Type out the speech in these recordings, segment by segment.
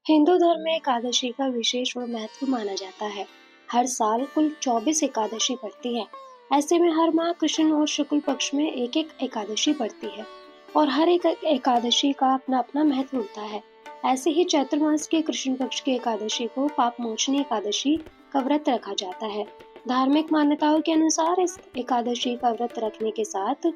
हिंदू धर्म में एकादशी का विशेष और महत्व माना जाता है। हर साल कुल 24 एकादशी पड़ती है। ऐसे में हर माह कृष्ण और शुक्ल पक्ष में एक एक एकादशी पड़ती है और हर एक एकादशी का अपना अपना महत्व होता है। ऐसे ही चैत्र मास के कृष्ण पक्ष की एकादशी को पाप मोचनी एकादशी का व्रत रखा जाता है। धार्मिक मान्यताओं के अनुसार इस एकादशी का व्रत रखने के साथ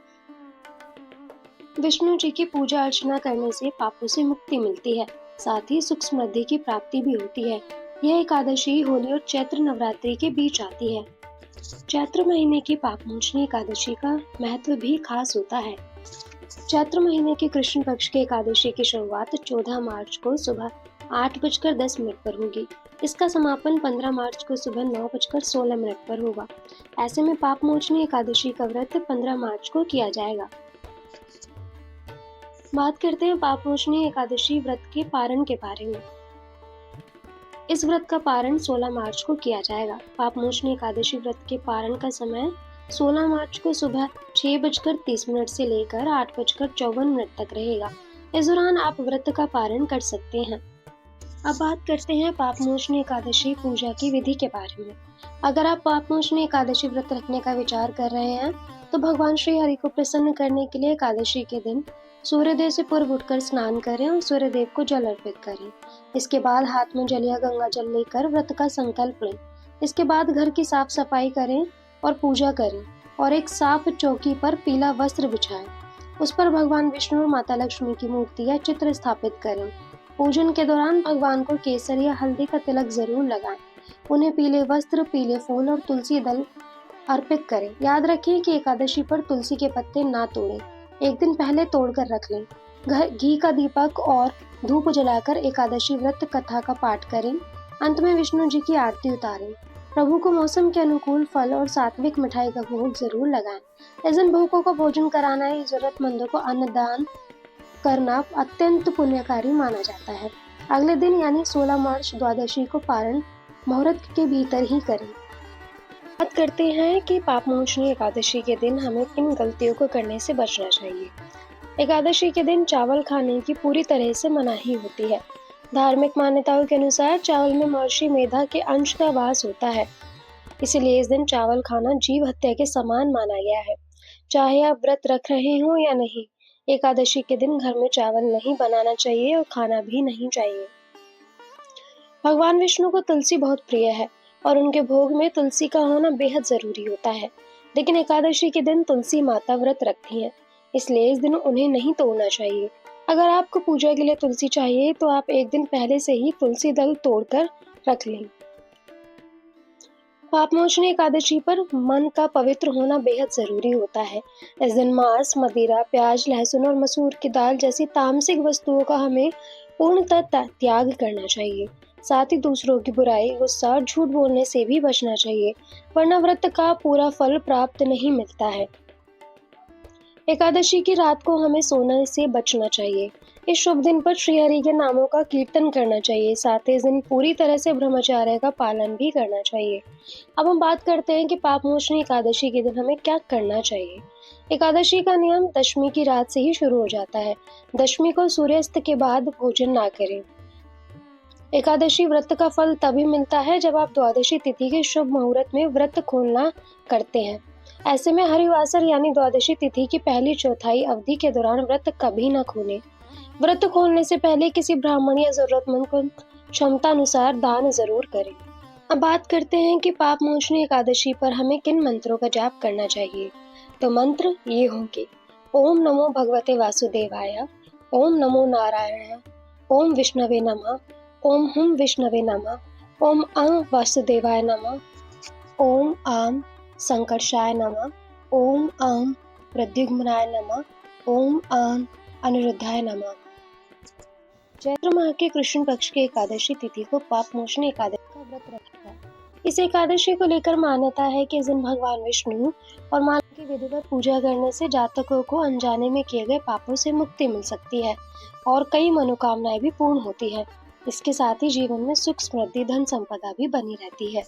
विष्णु जी की पूजा अर्चना करने से पापों से मुक्ति मिलती है, साथ ही सुख समृद्धि की प्राप्ति भी होती है। यह एकादशी होली और चैत्र नवरात्रि के बीच आती है। चैत्र महीने की पापमोचनी एकादशी का महत्व भी खास होता है। चैत्र महीने के कृष्ण पक्ष की एकादशी की शुरुआत 14 मार्च को सुबह 8:10 पर होगी। इसका समापन 15 मार्च को सुबह 9:16 पर होगा। ऐसे में पापमोचनी एकादशी का व्रत 15 मार्च को किया जाएगा। बात करते हैं पापमोचनी एकादशी व्रत के पारण के बारे में। इस व्रत का पारण 16 मार्च को किया जाएगा। पापमोचनी एकादशी व्रत के पारण का समय 16 मार्च को सुबह 6:30 से लेकर 8:54 तक रहेगा। इस दौरान आप व्रत का पारण कर सकते हैं। अब बात करते हैं पापमोचनी एकादशी पूजा की विधि के बारे में। अगर आप पापमोचनी एकादशी व्रत रखने का विचार कर रहे हैं तो भगवान श्री हरि को प्रसन्न करने के लिए एकादशी के दिन सूर्योदय से पूर्व उठकर स्नान करें और सूर्यदेव को जल अर्पित करें। इसके बाद हाथ में जल या गंगा जल लेकर व्रत का संकल्प लें। इसके बाद घर की साफ सफाई करें और पूजा करें और एक साफ चौकी पर पीला वस्त्र बिछाएं। उस पर भगवान विष्णु और माता लक्ष्मी की मूर्ति या चित्र स्थापित करें। पूजन के दौरान भगवान को केसर या हल्दी का तिलक जरूर लगाएं। उन्हें पीले वस्त्र, पीले फूल और तुलसी दल अर्पित करें। याद रखें कि एकादशी पर तुलसी के पत्ते ना तोड़ें। एक दिन पहले तोड़कर रख लें। घी का दीपक और धूप जलाकर एकादशी व्रत कथा का पाठ करें। अंत में विष्णु जी की आरती उतारें। प्रभु को मौसम के अनुकूल फल और सात्विक मिठाई का भोग जरूर लगाएं। इस दिन भूखों को भोजन कराना या जरूरतमंदों को अन्नदान करना अत्यंत पुण्यकारी माना जाता है। अगले दिन यानी 16 मार्च द्वादशी को पारण मुहूर्त के भीतर ही करें। बात करते हैं कि पापमोचनी एकादशी के दिन हमें किन गलतियों को करने से बचना चाहिए। एकादशी के दिन चावल खाने की पूरी तरह से मनाही होती है। धार्मिक मान्यताओं के अनुसार चावल में महर्षि मेधा के अंश का वास होता है, इसलिए इस दिन चावल खाना जीव हत्या के समान माना गया है। चाहे आप व्रत रख रहे हो या नहीं, एकादशी के दिन घर में चावल नहीं बनाना चाहिए और खाना भी नहीं चाहिए। भगवान विष्णु को तुलसी बहुत प्रिय है और उनके भोग में तुलसी का होना बेहद जरूरी होता है। लेकिन एकादशी के दिन तुलसी माता व्रत रखती हैं, इसलिए इस दिन उन्हें नहीं तोड़ना चाहिए। अगर आपको पूजा के लिए तुलसी चाहिए तो आप एक दिन पहले से ही तुलसी दल तोड़कर रख लें। पापमोचनी एकादशी पर मन का पवित्र होना बेहद जरूरी होता है। इस दिन मांस, मदिरा, प्याज, लहसुन और मसूर की दाल जैसी तामसिक वस्तुओं का हमें पूर्णतः त्याग करना चाहिए। साथ ही दूसरों की बुराई, गुस्सा और झूठ बोलने से भी बचना चाहिए, वरना व्रत का पूरा फल प्राप्त नहीं मिलता है। एकादशी की रात को हमें सोने से बचना चाहिए। इस शुभ दिन पर श्रीहरि के नामों का कीर्तन करना चाहिए। साथ ही इस दिन पूरी तरह से ब्रह्मचर्य का पालन भी करना चाहिए। अब हम बात करते हैं कि पापमोचनी एकादशी के दिन हमें क्या करना चाहिए। एकादशी का नियम दशमी की रात से ही शुरू हो जाता है। दशमी को सूर्यास्त के बाद भोजन ना करें। एकादशी व्रत का फल तभी मिलता है जब आप द्वादशी तिथि के शुभ मुहूर्त में व्रत खोलना करते हैं। ऐसे में हरिवासर यानी द्वादशी तिथि की पहली चौथाई अवधि के दौरान व्रत कभी न खोलें। व्रत खोलने से पहले किसी ब्राह्मण या जरूरतमंद को क्षमता अनुसार दान जरूर करें। अब बात करते हैं कि पापमोचनी एकादशी पर हमें किन मंत्रों का जाप करना चाहिए। तो मंत्र ये होंगे: ओम नमो भगवते वासुदेवाय, ओम नमो नारायणाय, ओम विष्णवे नमः, ओम हुम विष्णवे नमः, ओम अं वासुदेवाय नमः, ओम आम संकर्षाय नमः, ओम आम प्रद्युम्नाय नमः, ओम आम अनिरुद्धाय नमः। चैत्र माह के कृष्ण पक्ष की एकादशी तिथि को पापमोचनी एकादशी का व्रत रखेगा। इस एकादशी को लेकर मान्यता है कि इस दिन भगवान विष्णु और माता की विधिवत पूजा करने से जातकों को अनजाने में किए गए पापों से मुक्ति मिल सकती है और कई मनोकामनाएं भी पूर्ण होती है। इसके साथ ही जीवन में सुख, समृद्धि, धन संपदा भी बनी रहती है।